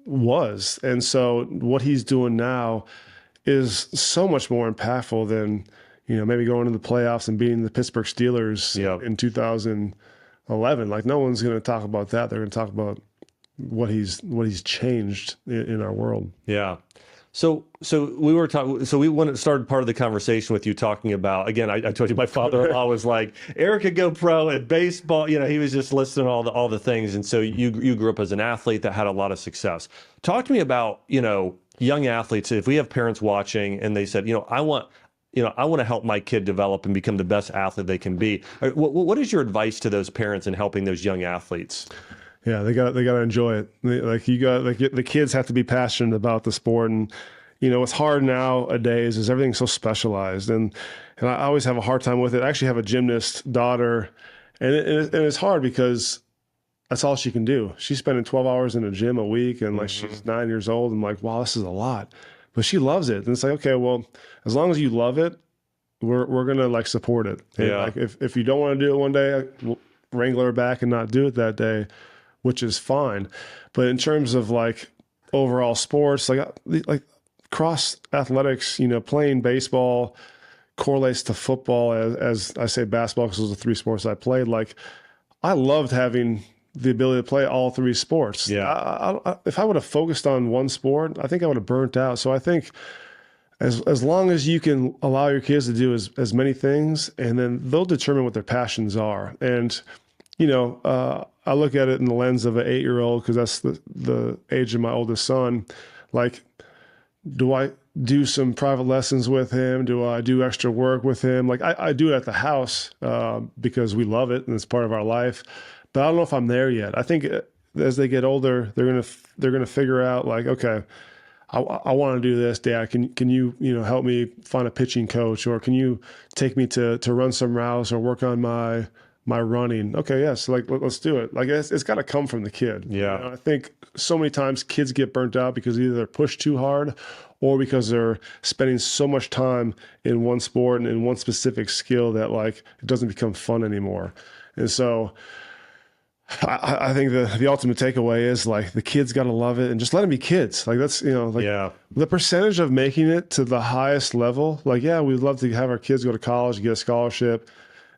Speaker 1: was. And so what he's doing now is so much more impactful than, maybe going to the playoffs and beating the Pittsburgh Steelers in 2011. Like, no one's going to talk about that. They're going to talk about what he's changed in our world.
Speaker 2: Yeah. So we were talking. So we started part of the conversation with you talking about, again, I told you my father-in-law was like, Eric could go pro at baseball. He was just listing all the things. And so you grew up as an athlete that had a lot of success. Talk to me about young athletes. If we have parents watching and they said, I want to help my kid develop and become the best athlete they can be. What is your advice to those parents in helping those young athletes?
Speaker 1: Yeah, they got to enjoy it. The kids have to be passionate about the sport. And, what's hard nowadays is everything's so specialized. And I always have a hard time with it. I actually have a gymnast daughter, and it's hard because that's all she can do. She's spending 12 hours in a gym a week, and like she's 9 years old. I'm like, wow, this is a lot. But she loves it. And it's like, okay, well, as long as you love it, we're going to like support it. And like if you don't want to do it one day, we'll wrangle her back and not do it that day, which is fine. But in terms of like overall sports, like cross athletics, playing baseball correlates to football as I say basketball because those are the three sports I played. Like I loved having the ability to play all three sports.
Speaker 2: Yeah.
Speaker 1: If I would have focused on one sport, I think I would have burnt out. So I think as long as you can allow your kids to do as many things, and then they'll determine what their passions are. And, I look at it in the lens of an 8-year-old because that's the age of my oldest son. Like, do I do some private lessons with him? Do I do extra work with him? Like I do it at the house because we love it and it's part of our life. But I don't know if I'm there yet. I think as they get older, they're gonna figure out like, okay, I want to do this, Dad. Can you help me find a pitching coach, or can you take me to run some routes or work on my running? Okay, yes, like let's do it. Like it's got to come from the kid.
Speaker 2: Yeah.
Speaker 1: I think so many times kids get burnt out because either they're pushed too hard, or because they're spending so much time in one sport and in one specific skill that like it doesn't become fun anymore. And so I think the ultimate takeaway is like the kids got to love it and just let them be kids. Like that's, the percentage of making it to the highest level. Like, yeah, we'd love to have our kids go to college, get a scholarship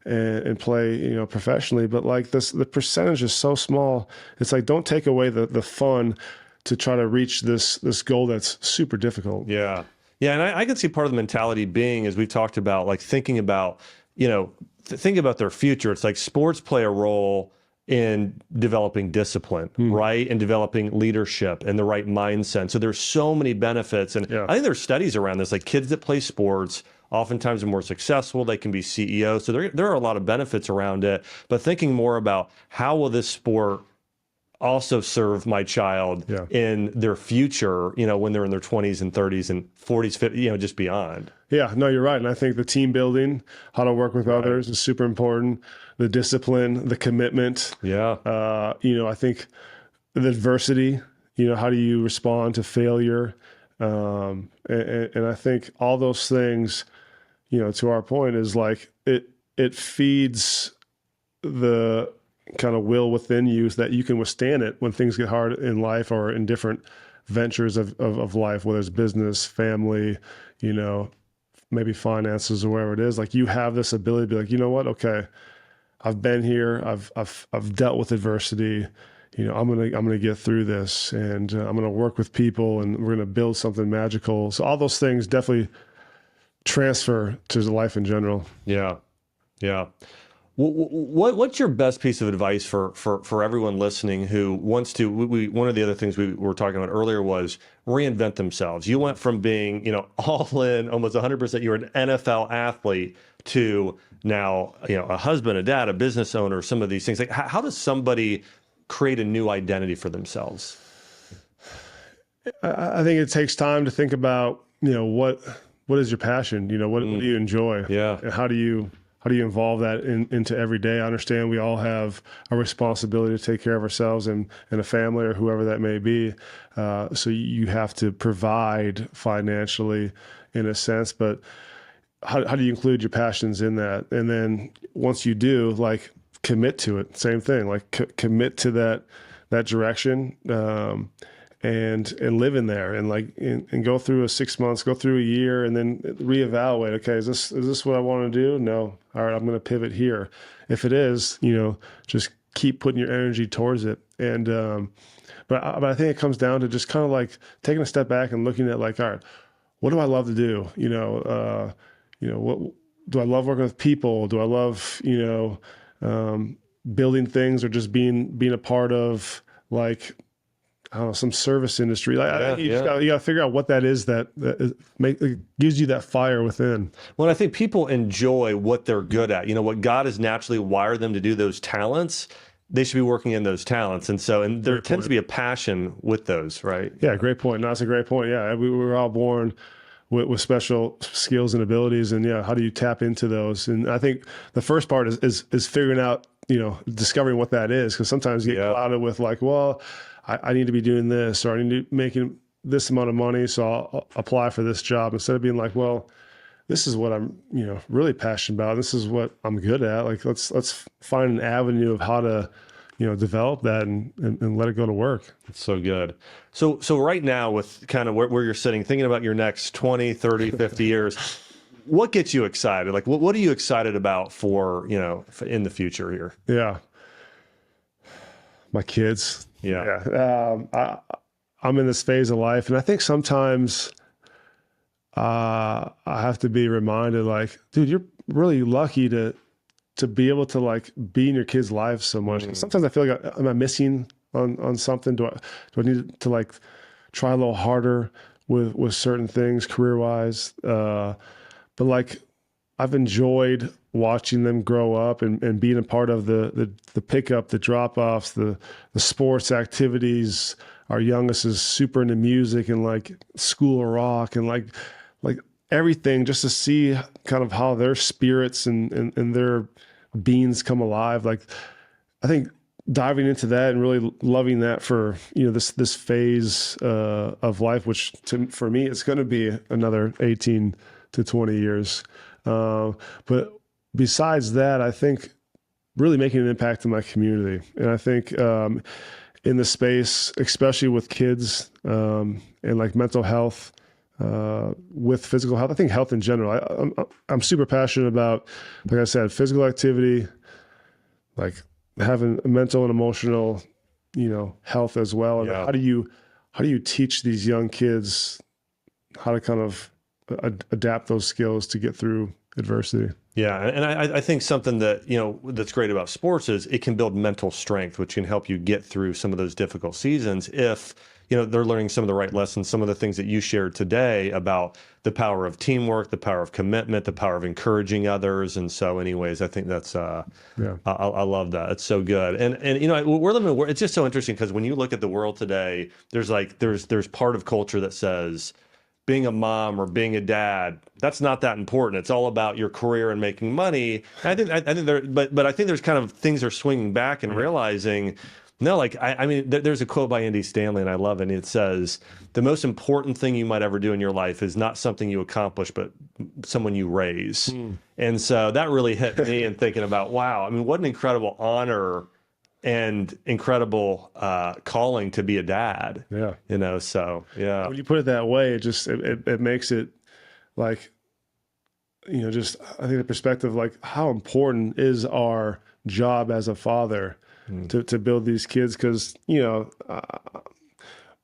Speaker 1: and play, professionally. But like the percentage is so small. It's like, don't take away the fun to try to reach this goal that's super difficult.
Speaker 2: Yeah. Yeah. And I can see part of the mentality being, as we've talked about, like thinking about, thinking about their future. It's like sports play a role in developing discipline, right? And developing leadership and the right mindset. So there's so many benefits. And I think there's studies around this, like kids that play sports oftentimes are more successful. They can be CEOs. So there are a lot of benefits around it, but thinking more about how will this sport also serve my child in their future, when they're in their 20s and 30s and 40s, 50s, just beyond. Yeah, no, you're right. And I think the team building, how to work with others is super important. The discipline, the commitment. Yeah. I think the adversity, how do you respond to failure? And I think all those things, to our point is like, it feeds the kind of will within you so that you can withstand it when things get hard in life or in different ventures of life, whether it's business, family, maybe finances or wherever it is. Like you have this ability to be like, you know what? Okay, I've been here. I've dealt with adversity. I'm gonna get through this, and I'm gonna work with people, and we're gonna build something magical. So all those things definitely transfer to life in general. Yeah, yeah. What's your best piece of advice for everyone listening who wants to? One of the other things we were talking about earlier was reinvent themselves. You went from being all in, almost 100%. You were an NFL athlete to now a husband, a dad, a business owner. Some of these things. Like how does somebody create a new identity for themselves? I think it takes time to think about what is your passion. What do you enjoy? Yeah, and how do you involve that into every day? I understand we all have a responsibility to take care of ourselves and a family or whoever that may be. So you have to provide financially in a sense, but how do you include your passions in that? And then once you do, like commit to it. Same thing, like commit to that direction. And live in there and go through a 6 months, go through a year, and then reevaluate. Okay, is this what I want to do? No. All right, I'm going to pivot here. If it is, just keep putting your energy towards it. And but I think it comes down to just kind of like taking a step back and looking at like, all right, what do I love to do? What do I love working with people? Do I love building things or just being a part of like, I don't know, some service industry. You got to figure out what that is that gives you that fire within. Well, I think people enjoy what they're good at. What God has naturally wired them to do, those talents, they should be working in those talents. And there tends to be a passion with those, right? Yeah, great point. No, that's a great point. Yeah, we were all born with special skills and abilities. And how do you tap into those? And I think the first part is figuring out, discovering what that is. Because sometimes you get clouded with like, well, I need to be doing this, or I need to be making this amount of money, so I'll apply for this job, instead of being like, well, this is what I'm, really passionate about. This is what I'm good at. Like, let's find an avenue of how to,
Speaker 1: develop that and let it go to work.
Speaker 2: It's so good. So right now, with kind of where you're sitting, thinking about your next 20, 30, 50 years, what gets you excited? Like, what are you excited about for, in the future here?
Speaker 1: Yeah. My kids.
Speaker 2: Yeah.
Speaker 1: I'm in this phase of life, and I think sometimes I have to be reminded, like, dude, you're really lucky to be able to like be in your kids' lives so much. Sometimes I feel like, am I missing on something? Do I need to like try a little harder with certain things career-wise? But like, I've enjoyed watching them grow up and being a part of the pickup, the drop-offs, the sports activities. Our youngest is super into music and like School of Rock and like everything, just to see kind of how their spirits and their beings come alive. Like, I think diving into that and really loving that for, this phase of life, which for me, it's going to be another 18 to 20 years. But besides that, I think really making an impact in my community. And I think in the space, especially with kids and like mental health, with physical health, I think health in general, I'm super passionate about, like I said, physical activity, like having mental and emotional, health as well. And how do you teach these young kids how to kind of adapt those skills to get through adversity?
Speaker 2: Yeah, and I think something that, that's great about sports is it can build mental strength, which can help you get through some of those difficult seasons if, they're learning some of the right lessons, some of the things that you shared today about the power of teamwork, the power of commitment, the power of encouraging others. And so anyways, I think that's, I love that. It's so good. And we're living in a world, it's just so interesting because when you look at the world today, there's part of culture that says, being a mom or being a dad, that's not that important. It's all about your career and making money. And I think there's kind of things are swinging back and realizing, no, like, I mean, there's a quote by Andy Stanley and I love it. And it says, the most important thing you might ever do in your life is not something you accomplish, but someone you raise. And so that really hit me in thinking about, wow, I mean, what an incredible honor and incredible calling to be a dad.
Speaker 1: Yeah.
Speaker 2: So yeah.
Speaker 1: When you put it that way, it makes it like, just, I think the perspective, like how important is our job as a father to build these kids? Because,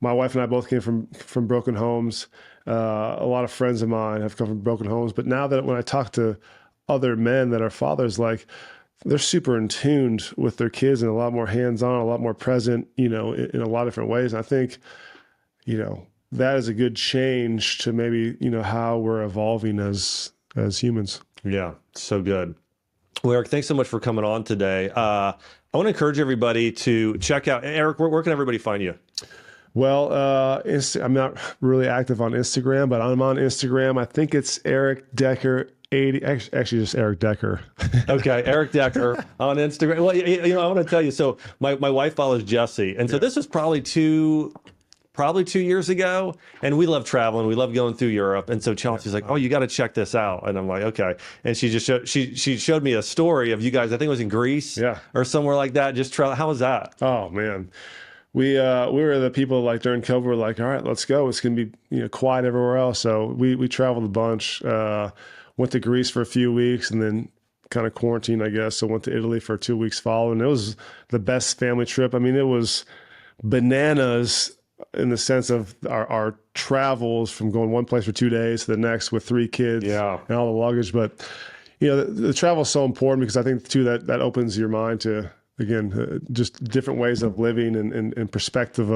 Speaker 1: my wife and I both came from broken homes. A lot of friends of mine have come from broken homes, but now that when I talk to other men that are fathers, like, they're super in tune with their kids and a lot more hands-on, a lot more present, in a lot of different ways. And I think, that is a good change to maybe, how we're evolving as humans.
Speaker 2: Yeah, so good. Well, Eric, thanks so much for coming on today. I want to encourage everybody to check out, Eric, where can everybody find you?
Speaker 1: Well, I'm not really active on Instagram, but I'm on Instagram. I think it's Eric Decker 80, actually just Eric Decker.
Speaker 2: Okay, Eric Decker on Instagram. Well, I want to tell you, so my wife follows Jessie, and so this was probably two years ago, and we love traveling. We love going through Europe, and so Chelsea's like, "Oh, you got to check this out," and I'm like, "Okay." And she just she showed me a story of you guys. I think it was in Greece, or somewhere like that. Just travel. How was that?
Speaker 1: Oh man. We were the people like during COVID, we're like, all right, let's go. It's going to be quiet everywhere else. So we traveled a bunch. Went to Greece for a few weeks and then kind of quarantined, I guess. So went to Italy for 2 weeks following. It was the best family trip. I mean, it was bananas in the sense of our travels from going one place for 2 days to the next with 3 kids and all the luggage. But, the travel is so important because I think too that opens your mind to, again, just different ways of living and perspective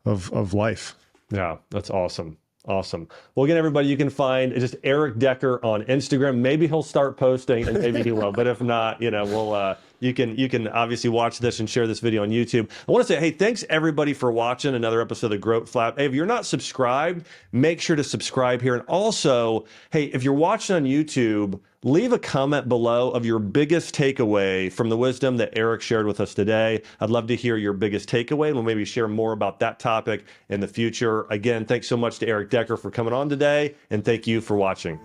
Speaker 1: of life.
Speaker 2: Yeah, that's awesome. Awesome. Well, again, everybody, you can find just Eric Decker on Instagram. Maybe he'll start posting and maybe he will, but if not, we'll, you can obviously watch this and share this video on YouTube. I want to say, hey, thanks everybody for watching another episode of the Growth Lab. Hey, if you're not subscribed, make sure to subscribe here. And also, hey, if you're watching on YouTube, leave a comment below of your biggest takeaway from the wisdom that Eric shared with us today. I'd love to hear your biggest takeaway, and we'll maybe share more about that topic in the future. Again, thanks so much to Eric Decker for coming on today, and thank you for watching.